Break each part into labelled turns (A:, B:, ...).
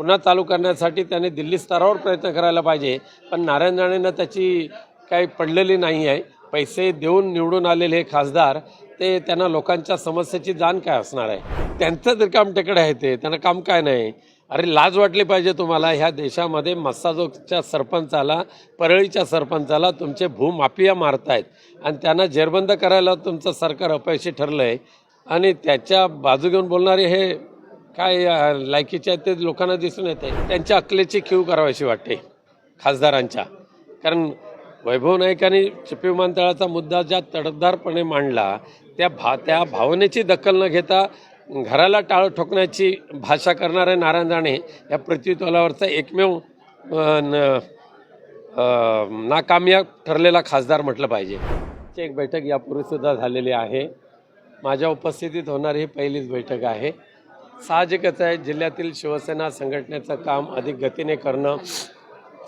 A: पुन्हा चालू करण्यासाठी त्याने दिल्ली स्तरावर प्रयत्न करायला पाहिजे। पण नारायण राणेंना त्याची काही पडलेली नाही आहे। पैसे देऊन निवडून आलेले हे खासदार ते त्यांना लोकांच्या समस्येची जाण काय असणार आहे? त्यांचं तर काम तिकडे आहे, ते त्यांना काम काय नाही। अरे लाज वाटली पाहिजे तुम्हाला। ह्या देशामध्ये मस्साजोगच्या सरपंचाला, परळीच्या सरपंचाला तुमचे भूमाफिया मारतायत आणि त्यांना जेरबंद करायला तुमचं सरकार अपयशी ठरलं आहे आणि त्याच्या बाजू घेऊन बोलणारे हे काय लायकीचे आहेत ते लोकांना दिसून येते। त्यांच्या अकलेची कीव करावीशी वाटते खासदारांच्या। कारण वैभव नाईकांनी चिपी विमानतळाचा मुद्दा ज्या तडफदारपणे मांडला त्या भावनेची दखल न घेता घराला टाळं ठोकण्याची भाषा करणारे नारायण राणे या पृथ्वीतलावरचा एकमेव नाकामयाब ठरलेला खासदार म्हटलं पाहिजे। एक बैठक यापूर्वीसुद्धा झालेली आहे। माझ्या उपस्थितीत होणारी ही पहिलीच बैठक आहे। साहजिकच आहे, जिल्ह्यातील शिवसेना संघटनेचं काम अधिक गतीने करणं,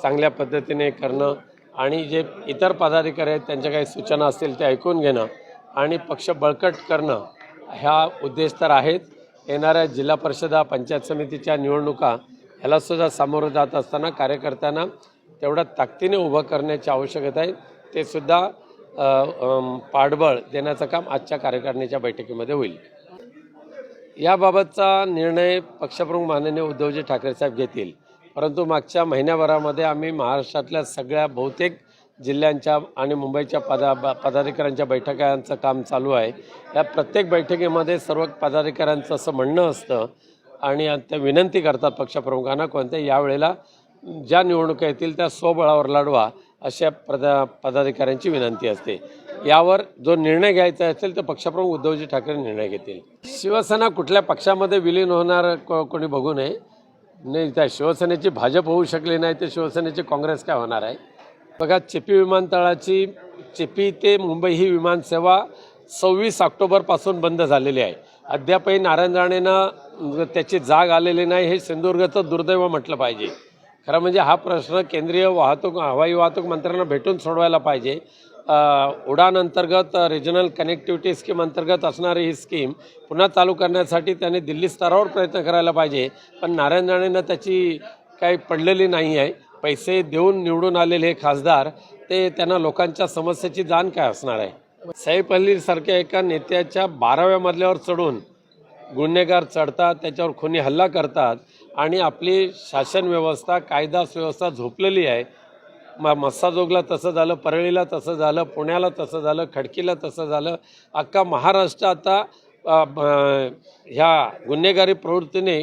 A: चांगल्या पद्धतीने करणं आणि जे इतर पदाधिकारी आहेत त्यांच्या काही सूचना असतील ते ऐकून घेणं आणि पक्ष बळकट करणं ह्या उद्देश तर आहेत। येणाऱ्या जिल्हा परिषदा, पंचायत समितीच्या निवडणुका ह्यालासुद्धा सामोरं जात असताना कार्यकर्त्यांना तेवढ्या ताकदीने उभं करण्याची आवश्यकता आहे। ते सुद्धा पाठबळ देण्याचं काम आजच्या कार्यकारिणीच्या बैठकीमध्ये होईल। याबाबतचा निर्णय पक्षप्रमुख माननीय उद्धवजी ठाकरे साहेब घेतील। परंतु मागच्या महिन्याभरामध्ये आम्ही महाराष्ट्रातल्या सगळ्या बहुतेक जिल्ह्यांच्या आणि मुंबईच्या पदाधिकाऱ्यांच्या बैठकांचं काम चालू आहे। या प्रत्येक बैठकीमध्ये सर्व पदाधिकाऱ्यांचं असं म्हणणं असतं आणि ते विनंती करतात पक्षप्रमुखांना कोणत्या यावेळेला ज्या निवडणुका येतील त्या स्वबळावर लढवा अशा पदाधिकाऱ्यांची विनंती असते। यावर जो निर्णय घ्यायचा असेल तर पक्षप्रमुख उद्धवजी ठाकरे निर्णय घेतील। शिवसेना कुठल्या पक्षामध्ये विलीन होणार कोणी बघू नये। नाही, त्या शिवसेनेची भाजप होऊ शकली नाही तर शिवसेनेची काँग्रेस काय होणार आहे? बघा, चिपी विमानतळाची चिपी ते मुंबई ही विमानसेवा 26 ऑक्टोबरपासून बंद झालेली आहे। अद्यापही नारायण राणेंना त्याची जाग आलेली नाही, हे सिंधुदुर्गचं दुर्दैव म्हटलं पाहिजे। खरं म्हणजे हा प्रश्न केंद्रीय हवाई वाहतूक मंत्र्यांना भेटून सोडवायला पाहिजे। उडान अंतर्गत रिजनल कनेक्टिव्हिटी स्कीम अंतर्गत असणारी ही स्कीम पुन्हा चालू करण्यासाठी त्याने दिल्ली स्तरावर प्रयत्न करायला पाहिजे। पण नारायण राणेंना त्याची काही पडलेली नाही आहे। पैसे देऊन निवडून आलेले हे खासदार ते त्यांना लोकांच्या समस्येची जाण काय असणार आहे? सैफ अलीसारख्या एका नेत्याच्या 12व्या मजल्यावर चढून गुन्हेगार चढतात, त्याच्यावर खुनी हल्ला करतात आणि आपली शासन व्यवस्था, कायदा सुव्यवस्था झोपलेली आहे। मस्साजोगला तसं झालं, परळीला तसं झालं, पुण्याला तसं झालं, खडकीला तसं झालं। अख्खा महाराष्ट्र आता ह्या गुन्हेगारी प्रवृत्तीने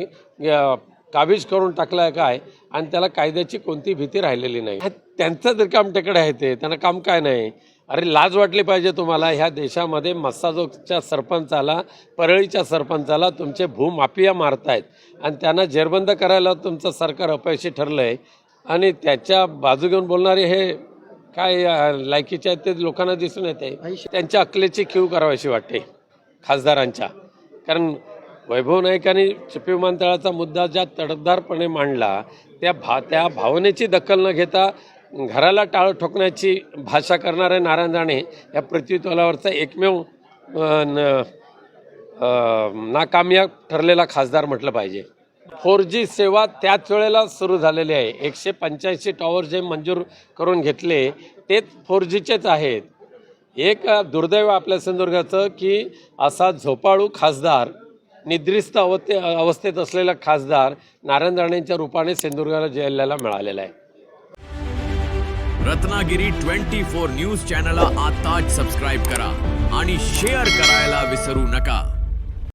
A: काबीज करून टाकला आहे काय आणि त्याला कायद्याची कोणती भीती राहिलेली नाही। त्यांचं तर काम तिकडे आहे, ते त्यांना काम काय नाही। अरे लाज वाटली पाहिजे तुम्हाला। ह्या देशामध्ये मस्साजोगच्या सरपंचाला, परळीच्या सरपंचाला तुमचे भूमाफिया मारतायत आणि त्यांना जेरबंद करायला तुमचं सरकार अपयशी ठरलं आहे आणि त्याच्या बाजू घेऊन बोलणारे हे काय लायकीचे आहेत ते लोकांना दिसून येते। त्यांच्या अकलेची कीव करावीशी वाटते खासदारांच्या। कारण वैभव नाईकांनी चिपी विमानतळाचा मुद्दा ज्या तडफदारपणे मांडला त्या भावनेची दखल न घेता घराला टाळं ठोकण्याची भाषा करणारे नारायण राणे या पृथ्वीतलावरचा एकमेव नाकामयाब ठरलेला खासदार म्हटलं पाहिजे। 4G सेवा त्याच वेळेला सुरू झालेली आहे। 185 टॉवर जे मंजूर करून घेतले तेच 4Gचेच आहेत। एक दुर्दैव आपल्या सिंधुदुर्गाचं की असा झोपाळू खासदार, निद्रिस्त अवस्थेत असलेला खासदार नारायण राणेंच्या रूपाने सिंधुदुर्ग जिल्ह्याला मिळालेला आहे।
B: रत्नागिरी 24 न्यूज चॅनलला आताच सबस्क्राइब करा आणि शेअर करायला विसरू नका।